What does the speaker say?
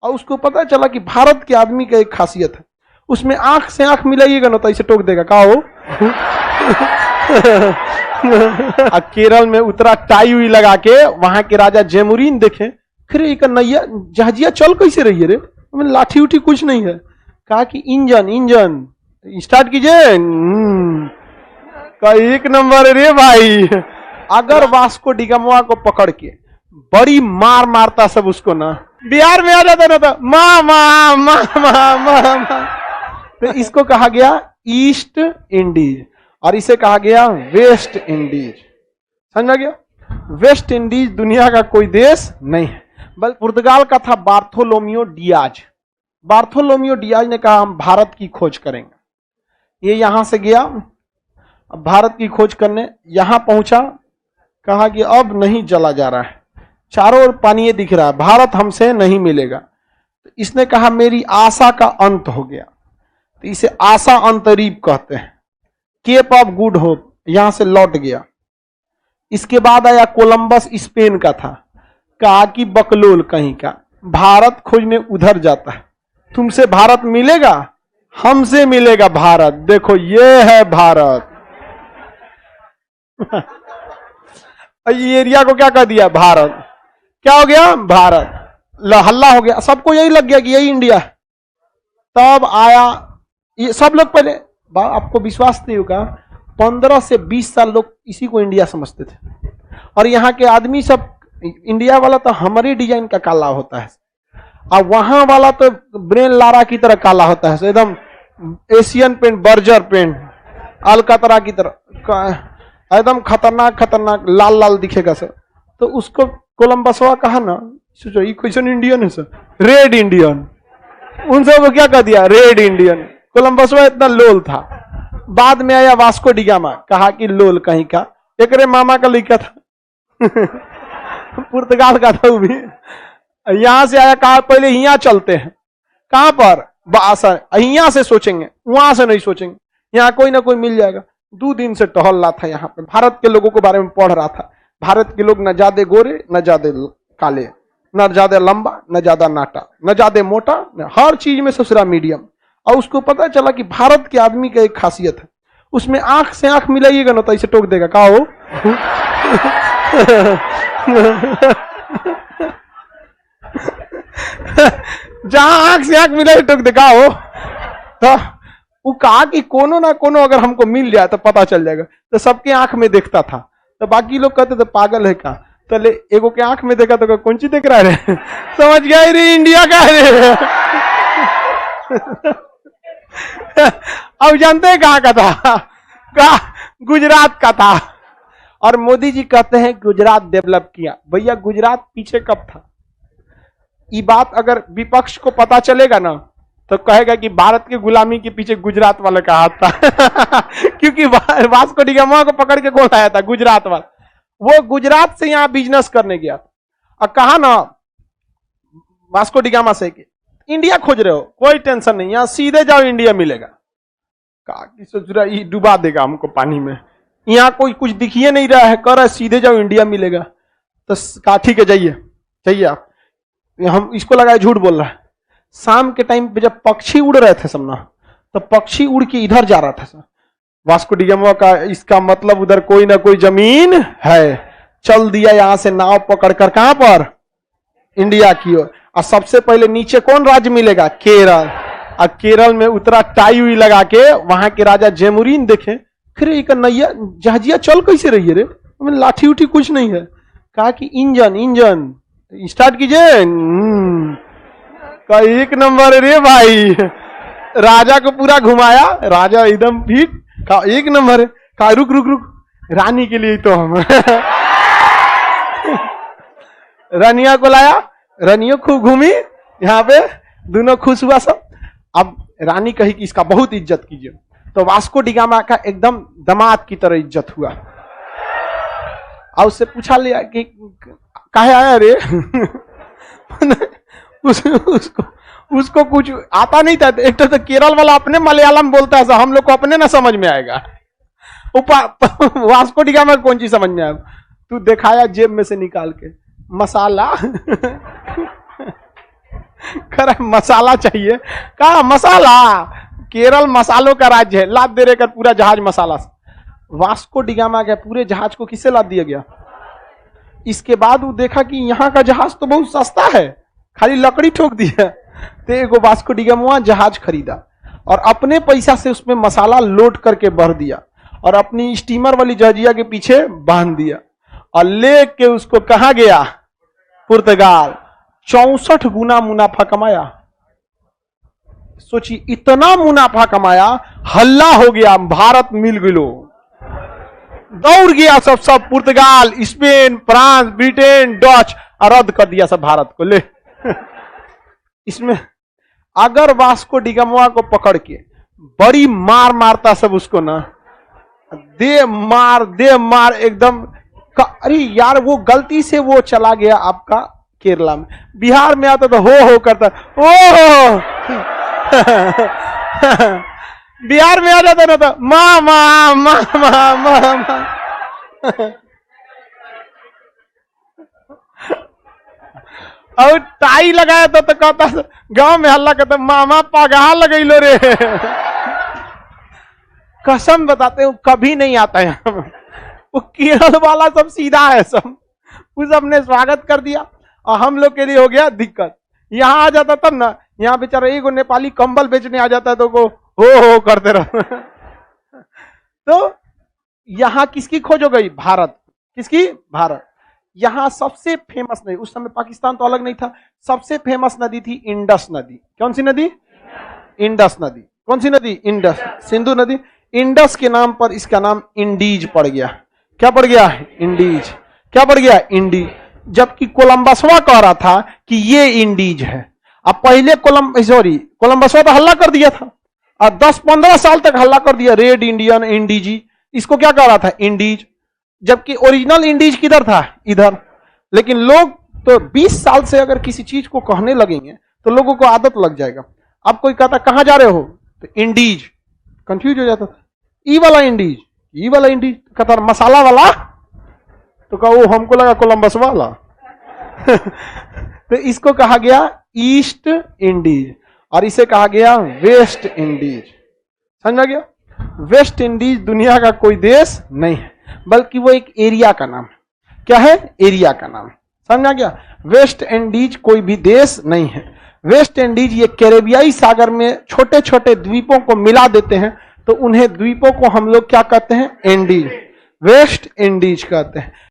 और उसको पता चला कि भारत के आदमी का एक खासियत है, उसमें आंख से आंख मिलाइएगा ना तो ऐसे टोक देगा, का हो। केरल में उतरा टाई हुई लगा के, वहां के राजा जैमुरीन देखे, फिर एक नैया जहाजिया चल कैसे रही है रे, लाठी उठी कुछ नहीं है। कहा कि इंजन स्टार्ट कीजिए, का एक नंबर रे भाई। अगर वास्को डिगामा को पकड़ के बड़ी मार मारता सब उसको ना, बिहार में आ जाता ना तो मामा। तो इसको कहा गया ईस्ट इंडीज और इसे कहा गया वेस्ट इंडीज। समझ गया? वेस्ट इंडीज दुनिया का कोई देश नहीं है, बल्कि पुर्तगाल का था बार्थोलोमियो डियाज। बार्थोलोमियो डियाज ने कहा हम भारत की खोज करेंगे। ये यहां से गया भारत की खोज करने, यहां पहुंचा, कहा कि अब नहीं चला जा रहा है, चारों ओर पानी दिख रहा है, भारत हमसे नहीं मिलेगा। तो इसने कहा मेरी आशा का अंत हो गया, तो इसे आशा अंतरीप कहते हैं। केप ऑफ गुड होप, यहां से लौट गया। इसके बाद आया कोलंबस, स्पेन का था, कहा कि बकलोल कहीं का, भारत खोजने उधर जाता है, तुमसे भारत मिलेगा, हमसे मिलेगा भारत। देखो ये है भारत। ये एरिया को क्या कह दिया, भारत। क्या हो गया, भारत। हल्ला हो गया, सबको यही लग गया कि यही इंडिया है। तब आया ये सब लोग, पहले आपको विश्वास नहीं होगा, 15 से 20 साल लोग इसी को इंडिया समझते थे। और यहाँ के आदमी सब, इंडिया वाला तो हमारे डिजाइन का काला होता है, और वहां वाला तो ब्रेन लारा की तरह काला होता है, एकदम एशियन पेंट, बर्जर पेंट, अलकतरा की तरह एकदम खतरनाक लाल लाल दिखेगा सर। तो उसको कोलंबसवा कहा ना, सोचो ये क्वेश्चन इंडियन है सर, रेड इंडियन। उन सब को क्या कह दिया, रेड इंडियन। कोलंबसवा इतना लोल था। बाद में आया वास्को डिगामा, कहा कि लोल कहीं का, एक रे मामा का लिखा था। पुर्तगाल का था वो भी। यहां से आया, कहा पहले यहाँ चलते हैं। कहां पर, यहां से सोचेंगे, वहां से नहीं सोचेंगे, यहाँ कोई ना कोई मिल जाएगा। 2 दिन से टहल रहा था यहाँ पे, भारत के लोगों के बारे में पढ़ रहा था। भारत के लोग न ज्यादा गोरे न ज्यादा काले, न ज्यादा लंबा न ज्यादा नाटा, न ज्यादा मोटा, न हर चीज में ससुरा मीडियम। और उसको पता चला कि भारत के आदमी का एक खासियत है, उसमें आंख से आंख मिलाइएगा ना तो ऐसे टोक देगा, का हो। जहां आंख से आंख मिलाई टोक देगा हो। तो वो कहा कि कोनो ना कोनो अगर हमको मिल जाए तो पता चल जाएगा। तो सबके आंख में देखता था, तो बाकी लोग कहते थे पागल है का, तो ले एगो के आंख में देखा तो कौन सी देख रहा है, समझ गया रे इंडिया का है। अब जानते हैं कहां का था, गुजरात का था। और मोदी जी कहते हैं गुजरात डेवलप किया। भैया गुजरात पीछे कब था? ये बात अगर विपक्ष को पता चलेगा ना तो कहेगा कि भारत की गुलामी के पीछे गुजरात वाले का हाथ था। क्योंकि वास्को डिगामा को पकड़ के कौन आया था, गुजरात वाला। वो गुजरात से यहां बिजनेस करने गया और कहा ना वास्को डिगामा से कि इंडिया खोज रहे हो, कोई टेंशन नहीं, यहां सीधे जाओ इंडिया मिलेगा। कहा कि सोच रहा ये डुबा देगा हमको पानी में, यहाँ कोई कुछ दिखिए नहीं रहा है, कर रहा है सीधे जाओ इंडिया मिलेगा। तो कहा ठीक है जाइए आप। हम इसको लगा झूठ बोल रहा है। शाम के टाइम पे जब पक्षी उड़ रहे थे सब ना, तो पक्षी उड़ के इधर जा रहा था सर। वास्को डिगामा का इसका मतलब उधर कोई ना कोई जमीन है। चल दिया यहां से नाव पकड़कर, कहां पर, इंडिया की ओर। और सबसे पहले नीचे कौन राज्य मिलेगा, केरल। और केरल में उतरा टाई हुई लगा के, वहां के राजा जैमुरीन देखे, फिर एक नैया जहाजिया चल कैसे रही है रे, लाठी उठी कुछ नहीं है। कहा कि इंजन स्टार्ट कीजिए, का एक नंबर रे भाई। राजा को पूरा घुमाया, राजा एकदम फिट, का एक नंबर है। का रुक रानी के लिए तो हम रानिया को लाया, रानियों खूब घूमी, यहाँ पे दोनों खुश हुआ सब। अब रानी कही कि इसका बहुत इज्जत कीजिए, तो वास्को डिगामा का एकदम दामाद की तरह इज्जत हुआ। और उससे पूछा लिया कि काहे आया रे। उसको कुछ आता नहीं था। एक तो केरल वाला अपने मलयालम बोलता है, हम लोग को अपने ना समझ में आएगा। वास्को डिगामा कौन चीज समझ में आएगा। तू दिखाया जेब में से निकाल के मसाला। कह रहा है मसाला चाहिए। कहा मसाला, केरल मसालों का राज्य है, लाद दे रहे पूरा जहाज मसाला से। वास्को डिगामा गया, पूरे जहाज को किससे लाद दिया गया? इसके बाद वो देखा कि यहाँ का जहाज तो बहुत सस्ता है, खाली लकड़ी ठोक दिया, तो एगो वास्को डिगामा जहाज खरीदा और अपने पैसा से उसमें मसाला लोड करके भर दिया और अपनी स्टीमर वाली जहाजिया के पीछे बांध दिया और लेके उसको कहां गया? पुर्तगाल। 64 गुना मुनाफा कमाया। सोचिए, इतना मुनाफा कमाया, हल्ला हो गया, भारत मिल गलो, दौड़ गया सब पुर्तगाल, स्पेन, फ्रांस, ब्रिटेन, डच, रद्द कर दिया सब भारत को। ले इसमें अगर वास्को डिगामा को पकड़ के बड़ी मार मारता सब उसको ना, दे मार एकदम। अरे यार, वो गलती से वो चला गया आपका केरला में, बिहार में आता तो हो करता, ओ बिहार में आ जाता ना तो मामा। और टाई लगाया तो कहता, गांव में हल्ला करता, मामा पगार लगैलो रे। कसम बताते हो कभी नहीं आता यहाँ। वो केरल वाला सब सीधा है, सब उस सबने स्वागत कर दिया और हम लोग के लिए हो गया दिक्कत। यहाँ आ जाता तब ना, यहाँ बेचारा एक नेपाली कंबल बेचने आ जाता है तो को हो करते रहो। तो यहाँ किसकी खोज हो गई? भारत। किसकी? भारत। यहाँ सबसे फेमस नदी, उस समय पाकिस्तान तो अलग नहीं था, सबसे फेमस नदी थी इंडस नदी। कौन सी नदी? इंडस नदी। कौन सी नदी? इंडस। सिंधु नदी। इंडस के नाम पर इसका नाम इंडीज पड़ गया। क्या पड़ गया? इंडीज। क्या पड़ गया? इंडीज। जबकि कोलंबसवा कह रहा था कि ये इंडीज है। अब पहले कोलंबसवा तो हल्ला कर दिया था और 10-15 साल तक हल्ला कर दिया, रेड इंडियन, इंडीजी। इसको क्या कह रहा था? इंडीज। जबकि ओरिजिनल इंडीज किधर था? इधर। लेकिन लोग तो 20 साल से अगर किसी चीज को कहने लगेंगे तो लोगों को आदत लग जाएगा। अब कोई कहता कहां जा रहे हो तो इंडीज, कंफ्यूज हो जाता था। ई वाला इंडीज, ई वाला इंडीज, कहता मसाला वाला, तो कहा वो हमको लगा कोलंबस वाला। तो इसको कहा गया ईस्ट इंडीज और इसे कहा गया वेस्ट इंडीज। समझ में गया? वेस्ट इंडीज दुनिया का कोई देश नहीं है, बल्कि वो एक एरिया का नाम है। क्या है? एरिया का नाम है। समझ में गया? वेस्ट इंडीज कोई भी देश नहीं है। वेस्ट इंडीज ये कैरेबियाई सागर में छोटे छोटे द्वीपों को मिला देते हैं, तो उन्हें द्वीपों को हम लोग क्या कहते हैं? इंडीज, वेस्ट इंडीज कहते हैं।